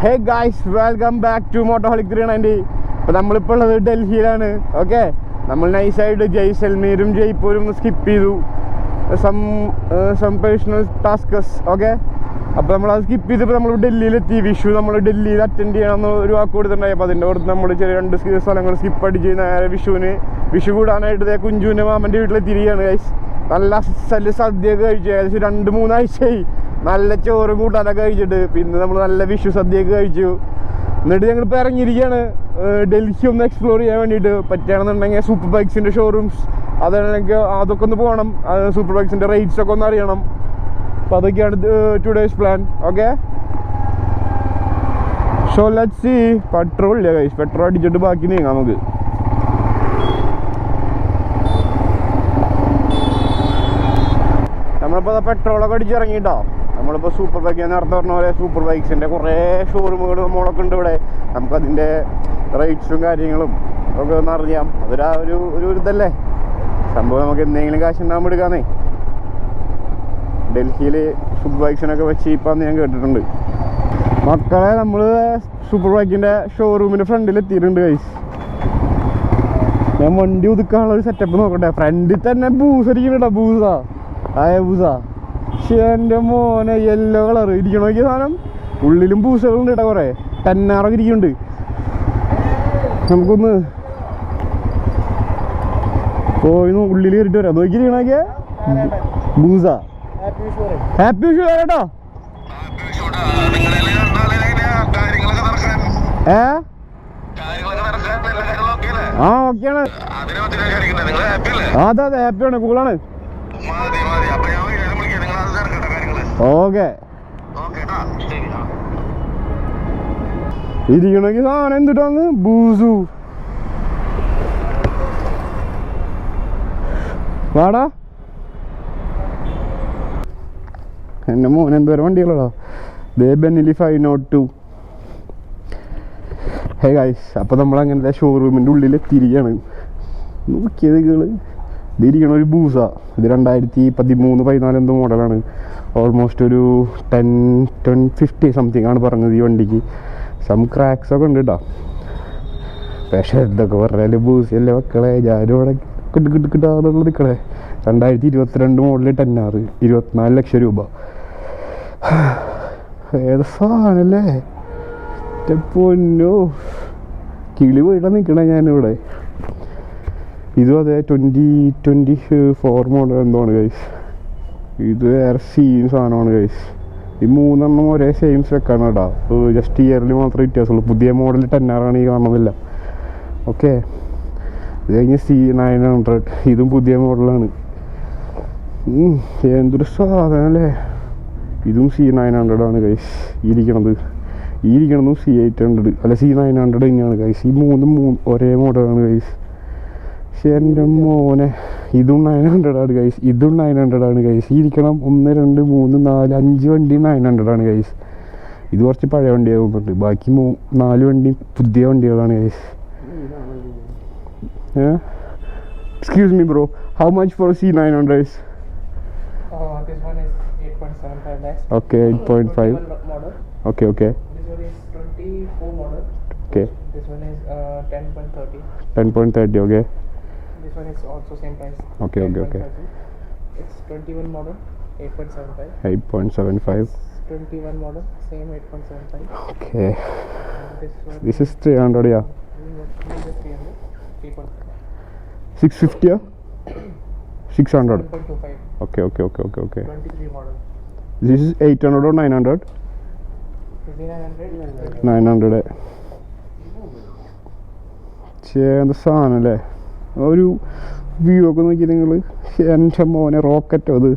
Hey guys, welcome back to Motoholic 390. ഇപ്പോൾ നമ്മളിപ്പോൾ ഉള്ളത് ഡൽഹിയിലാണ്. ഓക്കെ, നമ്മൾ നൈസായിട്ട് ജയ്സൽമീരും ജയ്പൂരും സ്കിപ്പ് ചെയ്തു, സം പേഴ്സണൽ ടാസ്കസ്. ഓക്കെ, അപ്പോൾ നമ്മളത് സ്കിപ്പ് ചെയ്തപ്പോൾ നമ്മൾ ഡൽഹിയിലെത്തി. വിഷു നമ്മൾ ഡൽഹിയിൽ അറ്റൻഡ് ചെയ്യണമെന്ന് ഒരു വാക്ക് കൊടുത്തിട്ടുണ്ടായി. അപ്പോൾ അതിൻ്റെ പുറത്ത് നമ്മൾ ചെറിയ 2 സ്ഥലങ്ങൾ സ്കിപ്പ് അടിച്ച് നേരെ വിഷു കൂടാനായിട്ട് കുഞ്ചുവിൻ്റെ മാമൻ്റെ വീട്ടിലെത്തിയിരിക്കുകയാണ് ഗൈസ്. നല്ല സദ്യയൊക്കെ കഴിച്ചു. ഏകദേശം 2-3 ആഴ്ചയായി നല്ല ചോറും കൂട്ടാനൊക്കെ കഴിച്ചിട്ട്. പിന്നെ നമ്മൾ നല്ല വിഷു സദ്യയൊക്കെ കഴിച്ചു. എന്നിട്ട് ഞങ്ങളിപ്പോൾ ഇറങ്ങിയിരിക്കുകയാണ് ഡൽഹി ഒന്ന് എക്സ്പ്ലോർ ചെയ്യാൻ വേണ്ടിയിട്ട്. പറ്റുകയാണെന്നുണ്ടെങ്കിൽ സൂപ്പർ ബൈക്സിൻ്റെ ഷോറൂംസ് അതൊക്കെ ഒന്ന് പോകണം. സൂപ്പർ ബൈക്സിൻ്റെ റേറ്റ്സ് ഒക്കെ ഒന്ന് അറിയണം. അപ്പോൾ അതൊക്കെയാണ് today's plan. Okay, so let's see. Petrol ഇല്ല ഗൈസ്, പെട്രോൾ അടിച്ചിട്ട് ബാക്കി നീങ്ങാം നമുക്ക്. നമ്മളിപ്പോൾ പെട്രോളൊക്കെ അടിച്ചിറങ്ങിയിട്ടോ. നമ്മളിപ്പോൾ സൂപ്പർ ബൈക്ക്, ഞാൻ നേരത്തെ പറഞ്ഞ പോലെ സൂപ്പർ ബൈക്സിൻ്റെ കുറേ ഷോറൂമുകൾ നമ്മളൊക്കെ ഉണ്ട് ഇവിടെ. നമുക്കതിൻ്റെ റേറ്റ്സും കാര്യങ്ങളും ഒക്കെ ഒന്ന് അറിയാം. ഒരു ഇതല്ലേ സംഭവം. നമുക്ക് എന്തെങ്കിലും കാശ് ഉണ്ടാകുമ്പോൾ എടുക്കാന്നേ. ഡൽഹിയിൽ സൂപ്പർ ബൈക്സിനൊക്കെ വെച്ച് ഇപ്പം ഞാൻ കേട്ടിട്ടുണ്ട്. മക്കളെ, നമ്മൾ സൂപ്പർ ബൈക്കിൻ്റെ ഷോറൂമിൻ്റെ ഫ്രണ്ടിൽ എത്തിയിട്ടുണ്ട് ഗൈസ്. ഞാൻ വണ്ടി ഒതുക്കാനുള്ള ഒരു സെറ്റപ്പ് നോക്കട്ടെ. ഫ്രണ്ടിൽ തന്നെ ബൂസ് അടിക്കുന്നുണ്ടോ? ബൂസാ പക്ഷേ എൻ്റെ മോനെ യെല്ലോ കളർ ഇരിക്കണ നോക്കിയ സാധനം. ഉള്ളിലും ബൂസുകളുണ്ട് കേട്ടോ, കുറേ 10R ഇരിക്കുന്നുണ്ട്. നമുക്കൊന്ന് പോയി ഉള്ളിൽ കയറിയിട്ട് വരാം. നോക്കിയിരിക്കണോക്കിയ ബൂസാ. ഹാപ്പി വിഷു കേട്ടോ. ഓക്കെയാണ്. അതെ ഹാപ്പിയാണ്, കൂളാണ്. ഓക്കെ, ഇരിക്കണമെങ്കിൽ സാധനം എന്തിട്ടാന്ന് ബൂസു. വാടാ എൻ്റെ മോൻ. എന്തോരം വണ്ടികളോ ബെന്നിലി 502. ഹേ ഗൈസ്, അപ്പോൾ നമ്മളങ്ങനത്തെ ഷോറൂമിൻ്റെ ഉള്ളിൽ എത്തിയിരിക്കുകയാണ്. നോക്കിയത് ഇതിരിക്കണ ഒരു ബൂസാ. ഇത് 2013-14 എന്തോ മോഡലാണ്. ഓൾമോസ്റ്റ് ഒരു 10-50 സംതിങ് ആണ് പറഞ്ഞത് ഈ വണ്ടിക്ക്. സം ക്രാക്സൊക്കെ ഉണ്ട് കേട്ടോ. പക്ഷേ ഇതൊക്കെ പറഞ്ഞാൽ ബൂസ് അല്ലേ മക്കളെ. ഞാനും ഇവിടെ കിട്ടാന്നുള്ളത് നിൽക്കണേ. 2022 മോഡൽ 10R 24 ലക്ഷം രൂപ. ഏത് സാധനല്ലേ പൊന്നോ. കിളി പോയിട്ടാണ് നിൽക്കണേ ഞാനിവിടെ. ഇതും അതെ 2024 മോഡൽ എന്തോണ് ഗൈസ്. ഇത് വേറെ സീൻ സാധനമാണ് ഗൈസ്. ഈ 3 ഒരേ സെയിം സ്പെക്കാണ് കേട്ടോ. ജസ്റ്റ് ഇയറിൽ മാത്രമേ വ്യത്യാസമുള്ളൂ. പുതിയ മോഡൽ 10R ആണ് ഈ കാണുന്നില്ല. ഓക്കെ, ഇത് കഴിഞ്ഞ് C900. ഇതും പുതിയ മോഡലാണ്. എന്തൊരു സാധനം അല്ലേ. ഇതും C900 ആണ് ഗൈസ്. ഇരിക്കണതും C800 അല്ല C900 തന്നെയാണ് ഗൈസ്. ഈ 3 ഒരേ മോഡലാണ് ഗൈസ്. പക്ഷേ എൻ്റെ മോനെ ഇതും 900 ആണ് ഗൈസ്. ഇതും 900 ആണ് ഗൈസ്. ഇരിക്കണം 1 2 3 4 5 വണ്ടി 900 ആണ് ഗൈസ്. ഇത് കുറച്ച് പഴയ വണ്ടിയാകുന്നുണ്ട്. ബാക്കി 4 വണ്ടി പുതിയ വണ്ടികളാണ് guys. Excuse me bro, how much for C900? This one is 8.75 lakhs. Okay, 8.5. Model. Okay. This one is 24 model. Okay. This one is 10.30. 10.30. Okay. This one is also same price. Okay. 10.30. It's 21 model, 8.75. 8.75. 21 model, same 8.75. Okay. This is 300. Yeah. This is 300. 3.5. 650. 600. 7.25. Okay. 23 model. This is 800 or 900? 900. 900. എന്ത് സാധനം അല്ലേ. ഒരു view ഒക്കെ നോക്കി നിങ്ങൾ. എൻ്റെ മോനെ റോക്കറ്റോ അത്.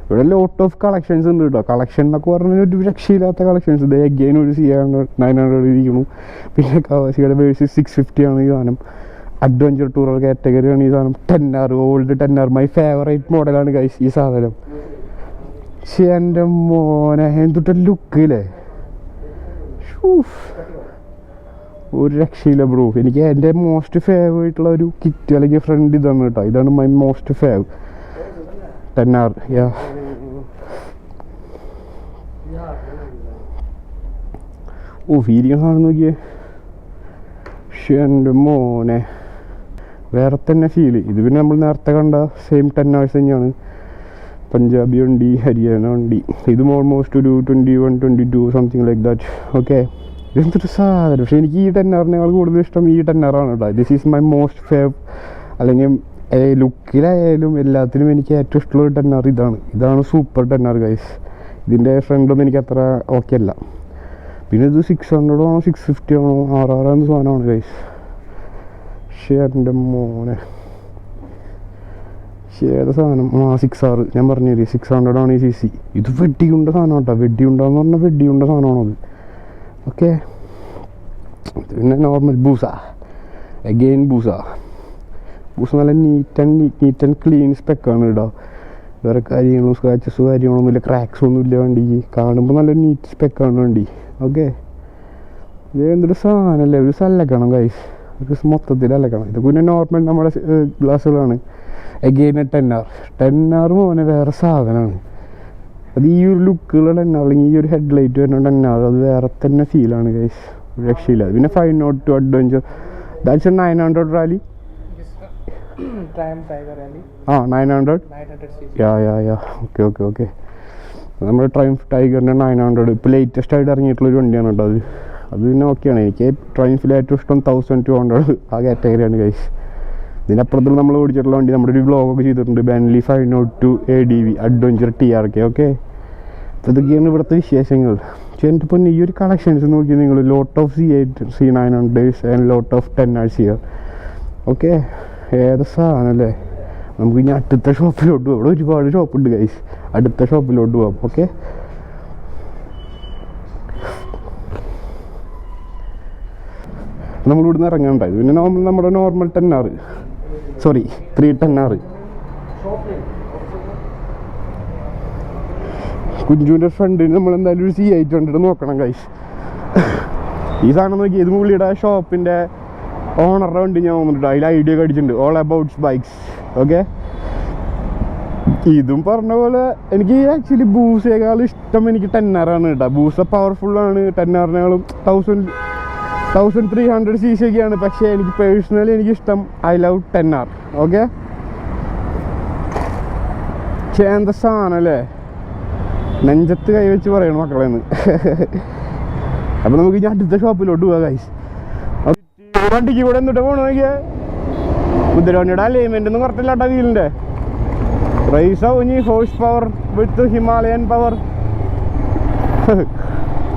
ഇവിടെ ലോട്ട് ഓഫ് കളക്ഷൻസ് ഉണ്ട് കേട്ടോ. കളക്ഷൻ എന്നൊക്കെ പറഞ്ഞാൽ ഒരു രക്ഷയില്ലാത്ത കളക്ഷൻസ്. ഇത് അഗെയിൻ ഒരു C900 ഇരിക്കുന്നു. പിന്നെ കവാസിയുടെ വേഴ്സസ് 650 ആണ് ഈ സാധനം. അഡ്വഞ്ചർ ടൂറൽ കാറ്റഗറിയാണ് ഈ സാധനം. 10R old 10R my favourite മോഡലാണ് ഗൈസ് ഈ സാധനം. പക്ഷേ എൻ്റെ മോനെ എന്തൊട്ട ലുക്ക് ഇല്ലേ. ഒരു രക്ഷയില്ല ബ്രോ. എനിക്ക് എൻ്റെ മോസ്റ്റ് ഫേവറേറ്റുള്ള ഒരു കിറ്റ് അല്ലെങ്കിൽ ഫ്രണ്ട് ഇതാണ് കേട്ടോ. ഇതാണ് മൈ മോസ്റ്റ് ഫേവ് 10R. ഓ ഫീലിംഗ് കാണാൻ നോക്കിയേ. പക്ഷേ എൻ്റെ മോനെ വേറെ തന്നെ ഫീല്. ഇത് പിന്നെ നമ്മൾ നേരത്തെ കണ്ട സെയിം 10 hours തന്നെയാണ്. പഞ്ചാബി വണ്ടി, ഹരിയാന വണ്ടി. ഇതും ഓൾമോസ്റ്റ് ഒരു 21-22 സംതിങ് ലൈക്ക് ദാറ്റ്. ഓക്കെ, എന്തൊരു സാധനം. പക്ഷേ എനിക്ക് ഈ 10 hour കൂടുതൽ ഇഷ്ടം ഈ 10 hour കേട്ടോ. This is my most fave. അല്ലെങ്കിൽ ലുക്കിലായാലും എല്ലാത്തിനും എനിക്ക് ഏറ്റവും ഇഷ്ടമുള്ള 10 hour ഇതാണ് സൂപ്പർ 10 hour ഗൈസ്. ഇതിൻ്റെ ഫ്രണ്ടൊന്നും എനിക്ക് അത്ര ഓക്കെ അല്ല. പിന്നെ ഇത് 600 ആണോ 650 ആണോ ആറാറാന്ന് സാധനമാണ് ഗൈസ്. പക്ഷേ എൻ്റെ മോനെ ഏത് സാധനം 6R ഞാൻ പറഞ്ഞു 600 ആണ് ഈ CC. ഇത് വെടിയുണ്ട സാധനം കേട്ടോ. വെടിയുണ്ടെന്ന് പറഞ്ഞാൽ വെടിയുണ്ട സാധനമാണത്. ഓക്കെ, പിന്നെ നോർമൽ ബൂസ അഗെയിൻ ബൂസ നല്ല നീറ്റ് ആൻഡ് ക്ലീൻ സ്പെക്കാണ് കേട്ടോ. വേറെ കാര്യങ്ങളും സ്ക്രാച്ചസ് കാര്യങ്ങളൊന്നുമില്ല, ക്രാക്സ് ഒന്നുമില്ല വണ്ടിക്ക്. കാണുമ്പോൾ നല്ല നീറ്റ് സ്പെക്കാണ് വണ്ടി. ഓക്കെ, ഇത് എന്തൊരു സാധനമല്ലേ, ഒരു സല്ലക്കണം ഗൈസ്. ഇത് മൊത്തത്തിൽ അലക്കണം. ഇത് പിന്നെ നോർമൽ നമ്മുടെ ഗ്ലാസ്സുകളാണ്. അഗെയിൻ 10 hour മോനെ വേറെ സാധനമാണ്. അത് ഈ ഒരു ലുക്കുള്ള 10 hour അല്ലെങ്കിൽ ഈ ഒരു ഹെഡ്ലൈറ്റ് വരുന്ന 10 hour അത് വേറെ തന്നെ ഫീലാണ് ഗൈസ്. രക്ഷയില്ല. പിന്നെ 502 adventure, that's 900 rally. Triumph Tiger Rally. 900 cc. Yeah okay. നമ്മുടെ ട്രയംഫ് ടൈഗറിൻ്റെ 900 ഇപ്പോൾ ലേറ്റസ്റ്റ് ആയിട്ട് ഇറങ്ങിയിട്ടുള്ളൊരു വണ്ടിയാണ് കേട്ടോ. അത് പിന്നെ ഓക്കെയാണ്. എനിക്ക് ട്രയംഫിൽ ഏറ്റവും ഇഷ്ടം 1200 ആ കാറ്റഗറിയാണ് ഗൈസ്. ഇതിനപ്പുറത്തുള്ള നമ്മൾ ഓടിച്ചിട്ടുള്ള വണ്ടി നമ്മുടെ ഒരു വ്ളോഗൊക്കെ ചെയ്തിട്ടുണ്ട്. ബെൻലി 502 ADV അഡ്വഞ്ചർ TRK. ഓക്കെ, അപ്പോൾ ഇതൊക്കെയാണ് ഇവിടുത്തെ വിശേഷങ്ങൾ. പക്ഷേ എൻ്റെ പൊന്നെ ഈ ഒരു കളക്ഷൻസ് നോക്കി നിങ്ങൾ, lot of C8 C900 and lot of 10 hours here. Okay, ഏത് സാധനമല്ലേ. നമുക്ക് ഇനി അടുത്ത ഷോപ്പിലോട്ട് പോകാം. ഇവിടെ ഒരുപാട് ഷോപ്പുണ്ട് ഗൈസ്. അടുത്ത ഷോപ്പിലോട്ട് പോകാം. ഓക്കെ, നമ്മളിവിടുന്ന് ഇറങ്ങാണ്ടായത്. പിന്നെ നമ്മുടെ നോർമൽ 10 hour, സോറി 310 hour. കുഞ്ചുവിൻ്റെ ഫ്രണ്ടിന് നമ്മൾ എന്തായാലും ഒരു C800 നോക്കണം ഗൈസ്. ഈ സാധനം നോക്കി, ഇത് പുള്ളിയുടെ ഷോപ്പിൻ്റെ ഓണറുടെ വണ്ടി ഞാൻ വന്നിട്ടുണ്ട്. അതിൽ ഐഡിയ ഒക്കെ അടിച്ചിട്ടുണ്ട്, ഓൾ അബൌട്ട്സ് ബൈക്സ്. ഓക്കെ, ഇതും പറഞ്ഞ പോലെ എനിക്ക് ആക്ച്വലി ബൂസേക്കാൾ ഇഷ്ടം എനിക്ക് 10 hour ആണ് കേട്ടോ. ബൂസ പവർഫുള്ളാണ്. 10 hour 1300 cc ഒക്കെയാണ്. പക്ഷേ എനിക്ക് പേഴ്സണലി എനിക്കിഷ്ടം ഐ ലവ് 10 hour. ഓക്കെ, ചേന്ത സാധനം അല്ലേ, നെഞ്ചത്ത് കൈവച്ച് പറയണം മക്കളെന്ന്. അപ്പം നമുക്ക് ഇനി അടുത്ത ഷോപ്പിലോട്ട് പോകാം ഗൈസ്. വണ്ടിക്ക് കൂടെ എന്നിട്ട് പോകണം നോക്കിയേ. കുതിരവണ്ടിയുടെ അലൈൻമെന്റ് ഒന്നും കുറച്ചില്ല കേട്ടോ വീലിൻ്റെ. റൈസോ ഇനി ഹോഴ്സ് പവർ വിത്ത് ഹിമാലയൻ പവർ.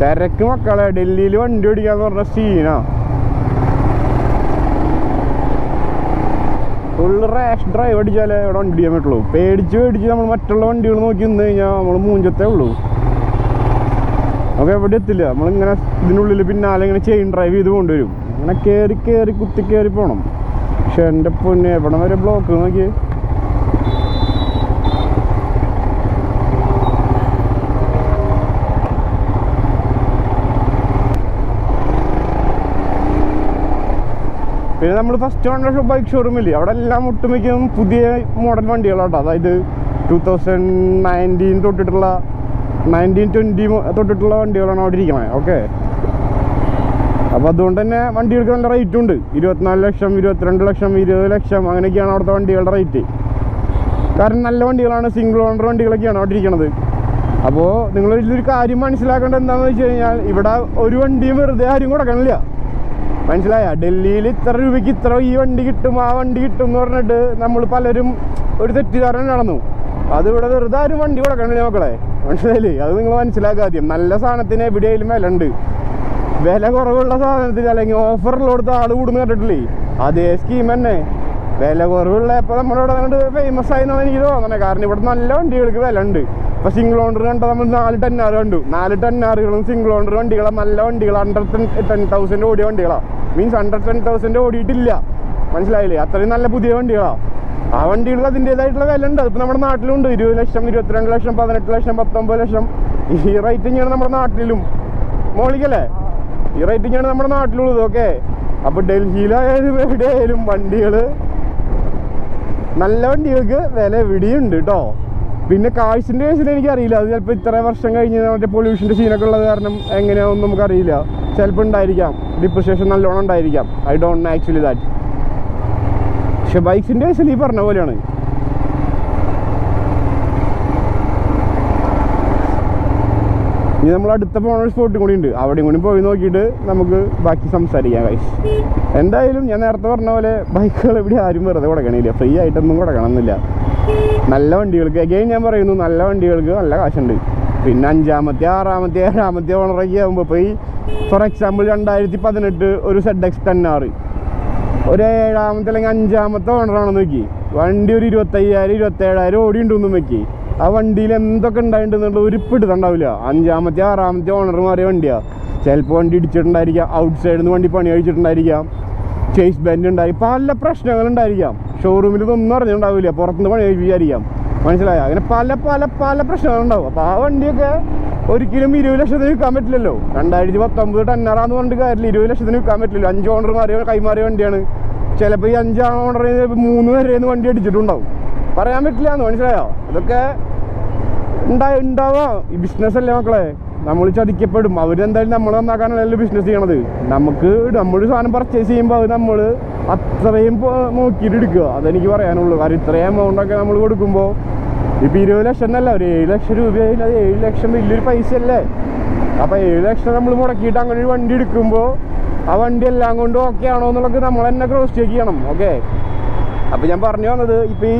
തിരക്ക് മക്കളെ. ഡൽഹിയിൽ വണ്ടി ഓടിക്കാന്ന് പറഞ്ഞ സീനാ. ഫുള്ള് റാഷ് ഡ്രൈവ് അടിച്ചാലേ ഇവിടെ വണ്ടി ചെയ്യാൻ പറ്റുള്ളൂ. പേടിച്ച് നമ്മൾ മറ്റുള്ള വണ്ടികൾ നോക്കി നിന്ന് കഴിഞ്ഞാൽ നമ്മൾ മൂഞ്ചത്തേ ഉള്ളൂ. നമുക്ക് എവിടെ എത്തില്ല. നമ്മളിങ്ങനെ ഇതിനുള്ളിൽ പിന്നാലെ ഇങ്ങനെ ചെയിൻ ഡ്രൈവ് ചെയ്ത് കൊണ്ടുവരും. അങ്ങനെ കയറി കുത്തി കയറി പോകണം. പക്ഷെ എൻ്റെ പൊന്നെ എവിടെ വരെ ബ്ലോക്ക് നോക്കി. പിന്നെ നമ്മൾ ഫസ്റ്റ് കണ്ട ബൈക്ക് ഷോറൂമില്ലേ, അവിടെ എല്ലാം ഒട്ടുമിക്കും പുതിയ മോഡൽ വണ്ടികളാട്ടോ. അതായത് 2019 തൊട്ടിട്ടുള്ള 1920 തൊട്ടിട്ടുള്ള വണ്ടികളാണ് അവിടെ ഇരിക്കുന്നത്. ഓക്കെ, അപ്പോൾ അതുകൊണ്ട് തന്നെ വണ്ടികൾക്ക് നല്ല റേറ്റും ഉണ്ട്. 24 ലക്ഷം 22 ലക്ഷം 20 ലക്ഷം അങ്ങനെയൊക്കെയാണ് അവിടുത്തെ വണ്ടികളുടെ റേറ്റ്. കാരണം നല്ല വണ്ടികളാണ്, സിംഗിൾ ഓണർ വണ്ടികളൊക്കെയാണ് അവിടെ ഇരിക്കുന്നത്. അപ്പോൾ നിങ്ങൾ ഇതിലൊരു കാര്യം മനസ്സിലാക്കേണ്ടത് എന്താണെന്ന് വെച്ച് കഴിഞ്ഞാൽ, ഇവിടെ ഒരു വണ്ടിയും വെറുതെ ആരും കൊടുക്കണില്ല. മനസ്സിലായ? ഡൽഹിയിൽ ഇത്ര രൂപയ്ക്ക് ഇത്ര ഈ വണ്ടി കിട്ടും ആ വണ്ടി കിട്ടും എന്ന് പറഞ്ഞിട്ട് നമ്മൾ പലരും ഒരു തെറ്റിദ്ധാരണ നടന്നു. അതിവിടെ വെറുതെ ആരും വണ്ടി കൊടുക്കണില്ല മക്കളെ. മനസ്സിലായില്ലേ? അത് നിങ്ങൾ മനസ്സിലാക്കുക ആദ്യം. നല്ല സാധനത്തിന് എവിടെയെങ്കിലും വില ഉണ്ട്. വില കുറവുള്ള സാധനത്തിന് അല്ലെങ്കിൽ ഓഫറിലോടുത്ത് ആൾ കൂടുന്ന കണ്ടിട്ടില്ലേ? അതേ സ്കീം തന്നെ. വില കുറവുള്ള ഇപ്പോൾ നമ്മുടെ ഇവിടെ കണ്ട് ഫേമസ് ആയി എന്നാണ് എനിക്ക് തോന്നണേ. കാരണം ഇവിടെ നല്ല വണ്ടികൾക്ക് വില ഉണ്ട്. ഇപ്പോൾ സിംഗിൾ ഓണർ കണ്ടാൽ നമ്മൾ 4 10 hour കണ്ടു. 4 10 hourകളും സിംഗിൾ ഓണർ വണ്ടികളാണ്. നല്ല വണ്ടികൾ 110,000 ഓടിയ വണ്ടികളാണ്. മീൻസ് 110,000 ഓടിയിട്ടില്ല. മനസ്സിലായില്ലേ? അത്രയും നല്ല പുതിയ വണ്ടികളാണ്. ആ വണ്ടികൾക്ക് അതിൻ്റേതായിട്ടുള്ള വില ഉണ്ട്. അതിപ്പോൾ നമ്മുടെ നാട്ടിലുണ്ട്. 20 ലക്ഷം 22 ലക്ഷം 18 ലക്ഷം 19 ലക്ഷം. ഈ റേറ്റിങ്ങാണ് നമ്മുടെ നാട്ടിലും. മോളിക്കല്ലേ? ഈ റേറ്റിങ്ങാണ് നമ്മുടെ നാട്ടിലുള്ളത്. ഓക്കെ, അപ്പോൾ ഡൽഹിയിലായാലും എവിടെയായാലും വണ്ടികൾ നല്ല വണ്ടികൾക്ക് വില എവിടെയുണ്ട് കേട്ടോ. പിന്നെ കാഴ്ചൻ്റെ കേസിൽ എനിക്കറിയില്ല, അത് ചിലപ്പോൾ ഇത്ര വർഷം കഴിഞ്ഞ് മറ്റേ പൊല്യൂഷൻ്റെ സീനൊക്കെ ഉള്ളത് കാരണം എങ്ങനെയാണെന്ന് നമുക്കറിയില്ല. ചിലപ്പോൾ ഉണ്ടായിരിക്കാം, ഡിപ്രിസിയേഷൻ നല്ലോണം ഉണ്ടായിരിക്കാം. I don't know actually that. പക്ഷെ ബൈക്സിൻ്റെ കേസിൽ ഈ പറഞ്ഞ പോലെയാണ്. ഇനി നമ്മൾ അടുത്ത പോകുന്ന ഒരു സ്പോട്ടും കൂടി ഉണ്ട്, അവിടെയും കൂടി പോയി നോക്കിയിട്ട് നമുക്ക് ബാക്കി സംസാരിക്കാം ഗൈസ്. എന്തായാലും ഞാൻ നേരത്തെ പറഞ്ഞ പോലെ ബൈക്കുകൾ ഇവിടെ ആരും വെറുതെ കൊടുക്കണില്ല, ഫ്രീ ആയിട്ടൊന്നും കൊടുക്കണമെന്നില്ല. നല്ല വണ്ടികൾക്ക് അഗൈൻ ഞാൻ പറയുന്നു, നല്ല വണ്ടികൾക്ക് നല്ല കാശുണ്ട്. പിന്നെ 5ാമത്തെ 6ാമത്തെ 7ാമത്തെ ഓണറൊക്കെ ആകുമ്പോൾ ഇപ്പോൾ ഈ ഫോർ എക്സാമ്പിൾ 2018 ഒരു ZX 10R ഒരു 7ാമത്തെ അല്ലെങ്കിൽ 5ാമത്തെ ഓണറാണെന്ന് നോക്കി, വണ്ടി ഒരു 25,000 27,000 ഓടി ഉണ്ടെന്നും വെക്കി. ആ വണ്ടിയിൽ എന്തൊക്കെ ഉണ്ടായിട്ടുണ്ടെന്നുള്ള ഒരു പിടുത്തുണ്ടാവില്ല. 5ാമത്തെ 6ാമത്തെ ഓണർ മാറിയ വണ്ടിയാണ്. ചിലപ്പോൾ വണ്ടി ഇടിച്ചിട്ടുണ്ടായിരിക്കാം, ഔട്ട് സൈഡിൽ നിന്ന് വണ്ടി പണി കഴിച്ചിട്ടുണ്ടായിരിക്കാം, ചേസ് ബാൻഡ് ഉണ്ടായി, പല പ്രശ്നങ്ങളുണ്ടായിരിക്കാം. ഷോറൂമിൽ ഇതൊന്നും അറിഞ്ഞിട്ടുണ്ടാവില്ല, പുറത്തുനിന്ന് പണി കഴിപ്പിച്ചായിരിക്കാം. മനസ്സിലായോ? അങ്ങനെ പല പല പല പ്രശ്നങ്ങളുണ്ടാവും. അപ്പോൾ ആ വണ്ടിയൊക്കെ ഒരിക്കലും 20 ലക്ഷത്തിന് വിൽക്കാൻ പറ്റില്ലല്ലോ. 2019 10R പറഞ്ഞിട്ട് കാര്യമില്ല, 20 ലക്ഷത്തിന് വിൽക്കാൻ പറ്റില്ലല്ലോ. 5 ഓണർ കൈമാറിയ വണ്ടിയാണ്. ചിലപ്പോൾ ഈ 5 ഓണർ 3 വരെയെന്ന് വണ്ടി അടിച്ചിട്ടുണ്ടാവും, പറയാൻ പറ്റില്ല എന്ന്. മനസ്സിലായോ? അതൊക്കെ ഉണ്ടാവാം. ഈ ബിസിനസ് അല്ലേ മക്കളെ, നമ്മൾ ചതിക്കപ്പെടും. അവരെന്തായാലും നമ്മൾ നന്നാക്കാനല്ലോ ബിസിനസ് ചെയ്യണത്. നമ്മളൊരു സാധനം പർച്ചേസ് ചെയ്യുമ്പോൾ അത് നമ്മൾ അത്രയും നോക്കിയിട്ട് എടുക്കുക, അതെനിക്ക് പറയാനുള്ളൂ. കാരണം ഇത്രയും എമൗണ്ടൊക്കെ നമ്മൾ കൊടുക്കുമ്പോൾ ഇപ്പോൾ 20 ലക്ഷം എന്നല്ല, ഒരു 7 ലക്ഷം രൂപയായില്ല, അത് 7 ലക്ഷം വലിയൊരു പൈസ അല്ലേ. അപ്പോൾ 7 ലക്ഷം നമ്മൾ മുടക്കിയിട്ട് അങ്ങനെ ഒരു വണ്ടി എടുക്കുമ്പോൾ ആ വണ്ടി എല്ലാം കൊണ്ട് ഓക്കെ ആണോ എന്നുള്ളത് നമ്മൾ തന്നെ ക്രോസ് ചെക്ക് ചെയ്യണം. ഓക്കെ, അപ്പോൾ ഞാൻ പറഞ്ഞു വന്നത്, ഇപ്പോൾ ഈ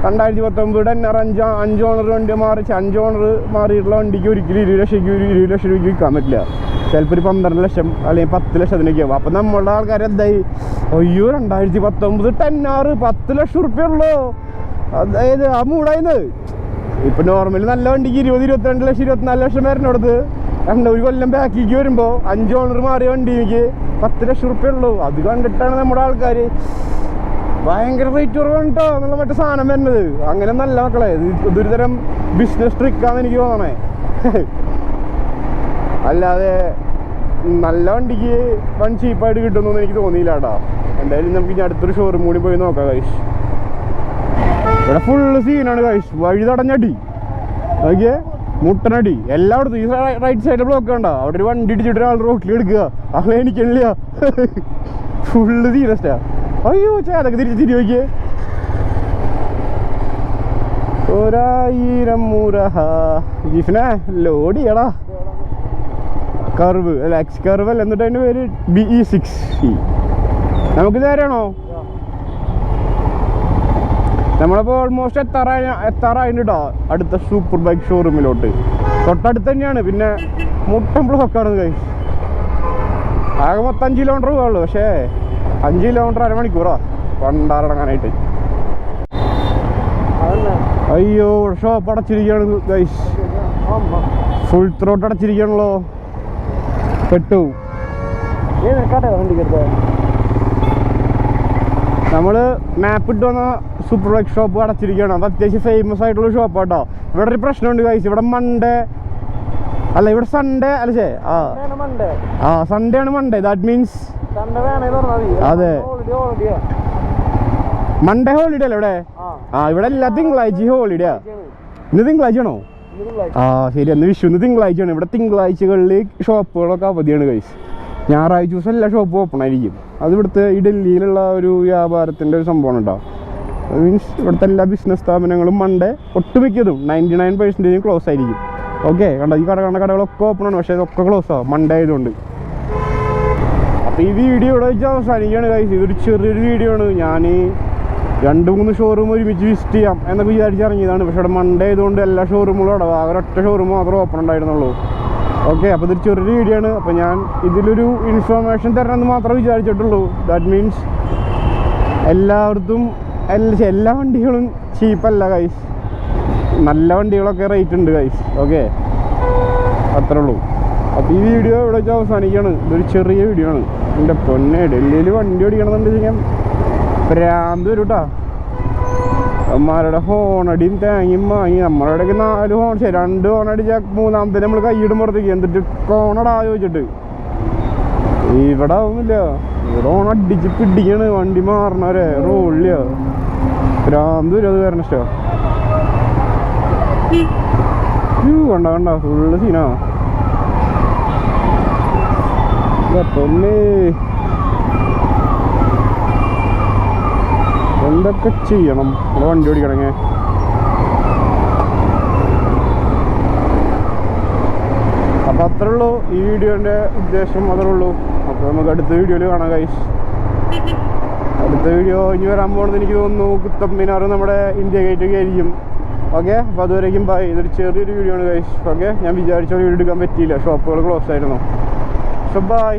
2019 10R 5 ഓണർ വണ്ടി 5 ഓണർ മാറിയിട്ടുള്ള വണ്ടിക്ക് ഒരിക്കലും 20 ലക്ഷം രൂപയ്ക്ക് വിൽക്കാൻ പറ്റില്ല. ചിലപ്പോൾ ഒരു 12 ലക്ഷം അല്ലെങ്കിൽ 10 ലക്ഷത്തിനൊക്കെ ആവും. അപ്പം നമ്മളുടെ ആൾക്കാർ എന്തായി, അയ്യോ 2019 10R 10 ലക്ഷം റുപ്യ ഉള്ളൂ, അതായത് ആ മൂടായിന്ന്. ഇപ്പം നോർമലി നല്ല വണ്ടിക്ക് 20, 22 ലക്ഷം 24 ലക്ഷം വരുന്നിടത്ത് ഒരു കൊല്ലം ബാക്കിലേക്ക് വരുമ്പോൾ 5 ഓണർ മാറിയ വണ്ടിക്ക് 10 ലക്ഷം റുപ്യ ഉള്ളൂ. അത് കണ്ടിട്ടാണ് നമ്മുടെ ആൾക്കാർ ഭയങ്കര റേറ്റ് കുറവാണ് കേട്ടോ എന്നുള്ള മറ്റേ സാധനം വരുന്നത്. അങ്ങനെ നല്ല മക്കളെ, ഇതൊരു തരം ബിസിനസ് ട്രിക്കാന്ന് എനിക്ക് തോന്നണേ. അല്ലാതെ നല്ല വണ്ടിക്ക് വൺ ചീപ്പായിട്ട് കിട്ടുമെന്നൊന്നും എനിക്ക് തോന്നിയില്ല കേട്ടോ. എന്തായാലും നമുക്ക് ഇനി അടുത്തൊരു ഷോറൂം കൂടി പോയി നോക്കാം ഗൈസ്. ഇവിടെ ഫുള്ള് സീനാണ് ഗൈസ്, വഴി തടഞ്ഞടി നോക്കിയേ, മുട്ടനടി എല്ലായിടത്തും. ഈ റൈറ്റ് സൈഡിൽ ബ്ലോക്ക് ഉണ്ടോ, അവിടെ ഒരു വണ്ടി ഇടിച്ചിട്ട് ഒരാൾ റോട്ടിൽ എടുക്കുക, അങ്ങനെ എനിക്കില്ല. ഫുള്ള് സീനസ്റ്റാ. അയ്യോ അതൊക്കെ തിരിച്ച് നോക്കിയേ, 1000 മുറഹ ജിഫിനെ ലോഡ് ചെയ്യടാ. കർവ് അല്ല, എക്സ് കർവ് അല്ല, എന്നിട്ട് അതിൻ്റെ പേര് BE60. നമുക്ക് നേരെയാണോ? നമ്മളിപ്പോൾ ഓൾമോസ്റ്റ് എത്താറായിട്ട് കേട്ടോ അടുത്ത സൂപ്പർ ബൈക്ക് ഷോറൂമിലോട്ട്. തൊട്ടടുത്ത് തന്നെയാണ്, പിന്നെ മുട്ടം ബ്ലോക്കാണ് ഗൈസ്. ആകെ മൊത്തം 5 കിലോമീറ്റർ പോകുള്ളൂ, പക്ഷേ 5 കിലോമീറ്റർ അരമണിക്കൂറാ പണ്ടാറടങ്ങാനായിട്ട്. അയ്യോ ഷോപ്പ് അടച്ചിരിക്കുകയാണ് ഗൈസ്, ഫുൾ ത്രോട്ട് അടച്ചിരിക്കുകയാണല്ലോ, പെട്ടു. നമ്മൾ മാപ്പ് ഇട്ട് വന്ന സൂപ്പർ ബൈക്ക് ഷോപ്പ് അടച്ചിരിക്കുകയാണ്. അത് അത്യാവശ്യം ഫേമസ് ആയിട്ടുള്ള ഷോപ്പാട്ടോ. ഇവിടെ ഒരു പ്രശ്നമുണ്ട് ഗൈസ്, ഇവിടെ മൺഡേ അല്ല, ഇവിടെ സൺഡേ അല്ലേ? സൺഡേ ആണ് മൺഡേ. ദാറ്റ് മീൻസ് അതെ, മൺഡേ ഹോളിഡേ അല്ലേ ഇവിടെ? ഇവിടെ എല്ലാ തിങ്കളാഴ്ച ഹോളിഡേ. ഇന്ന് തിങ്കളാഴ്ച ആണോ? ശരി, അന്ന് വിഷു, ഇന്ന് തിങ്കളാഴ്ചയാണ്. ഇവിടെ തിങ്കളാഴ്ചകളിൽ ഷോപ്പുകളൊക്കെ അവധിയാണ് ഗൈസ്. ഞായറാഴ്ച ദിവസം എല്ലാ ഷോപ്പും ഓപ്പൺ ആയിരിക്കും. അത് ഇവിടുത്തെ ഈ ഡൽഹിയിലുള്ള ഒരു വ്യാപാരത്തിൻ്റെ ഒരു സംഭവമാണ് കേട്ടോ. മീൻസ് ഇവിടുത്തെ എല്ലാ ബിസിനസ് സ്ഥാപനങ്ങളും മൺഡേ ഒട്ടുമിക്കതും 99% ക്ലോസ് ആയിരിക്കും. ഓക്കെ, കണ്ടോ, ഈ കടകളൊക്കെ ഓപ്പൺ ആണ്, പക്ഷേ ഇതൊക്കെ ക്ലോസ് ആവും മൺഡേ ആയതുകൊണ്ട്. അപ്പോൾ ഈ വീഡിയോ ഇവിടെ വെച്ച് അവസാനിക്കുകയാണ് ഗൈസ്. ഇതൊരു ചെറിയൊരു വീഡിയോ ആണ്. ഞാൻ 2-3 ഷോറൂം ഒരുമിച്ച് വിസിറ്റ് ചെയ്യാം എന്നൊക്കെ വിചാരിച്ചിറങ്ങിയതാണ്. പക്ഷേ ഇവിടെ മൺഡേ ആയതുകൊണ്ട് എല്ലാ ഷോറൂമുകളും അവിടെ ഒരൊറ്റ ഷോറൂം മാത്രമേ ഓപ്പൺ ഉണ്ടായിരുന്നുള്ളൂ. ഓക്കെ, അപ്പോൾ ഇതൊരു ചെറിയൊരു വീഡിയോ ആണ്. അപ്പോൾ ഞാൻ ഇതിലൊരു ഇൻഫർമേഷൻ തരണമെന്ന് മാത്രമേ വിചാരിച്ചിട്ടുള്ളൂ. ദാറ്റ് മീൻസ് എല്ലായിടത്തും എല്ലാ വണ്ടികളും ചീപ്പല്ല ഗൈസ്, നല്ല വണ്ടികളൊക്കെ റേറ്റ് ഉണ്ട് ഗൈസ്. ഓക്കെ, അത്രേ ഉള്ളൂ. അപ്പോൾ ഈ വീഡിയോ ഇവിടെ വെച്ച് അവസാനിക്കുകയാണ്. ഇതൊരു ചെറിയ വീഡിയോ ആണ്. എൻ്റെ പൊന്നെ, ഡൽഹിയിൽ വണ്ടി ഓടിക്കണമെന്നുണ്ടെങ്കിൽ ഭ്രാന്ത് വരും കേട്ടോ. അമ്മമാരുടെ ഹോണടിയും തേങ്ങയും വാങ്ങി നമ്മളുടെയൊക്കെ 4 ഹോൺ 2 ഹോൺ അടിച്ചാൽ 3ാമത്തെ നമ്മൾ കൈയിടുമ്പോഴത്തേക്ക് എന്നിട്ട് ഹോണടാ ചോദിച്ചിട്ട് ഇവിടെ ആവുന്നില്ല. ഇവിടെ ഹോൺ അടിച്ച് പിടിക്കാണ് വണ്ടി മാറണവരെ റോഡില്ല. ഭ്രാന്ത് വരും അത് കാരണം ഇഷ്ടമാണ്. കണ്ട കണ്ട ഫുള്ള് സീനാ പൊന്നെ. എന്തൊക്കെ ചെയ്യണം ഇവിടെ വണ്ടി ഓടിക്കണങ്ങേ. അപ്പം അത്രേ ഉള്ളൂ ഈ വീഡിയോൻ്റെ ഉദ്ദേശം, അത്രേ ഉള്ളൂ. അപ്പോൾ നമുക്ക് അടുത്ത വീഡിയോയിൽ കാണാം ഗൈസ്. അടുത്ത വീഡിയോ ഇനി വരാൻ പോകുന്നത് എനിക്ക് തോന്നുന്നു കുത്തബ് മിനാർ നമ്മുടെ ഇന്ത്യ ഗേറ്റ് ആയിരിക്കും. ഓക്കെ, അപ്പോൾ അതുവരേക്കും ബൈ. ഇതൊരു ചെറിയൊരു വീഡിയോ ആണ് ഗൈസ്. ഓക്കെ, ഞാൻ വിചാരിച്ച വീഡിയോ എടുക്കാൻ പറ്റിയില്ല, ഷോപ്പുകൾ ക്ലോസ് ആയിരുന്നു. So by.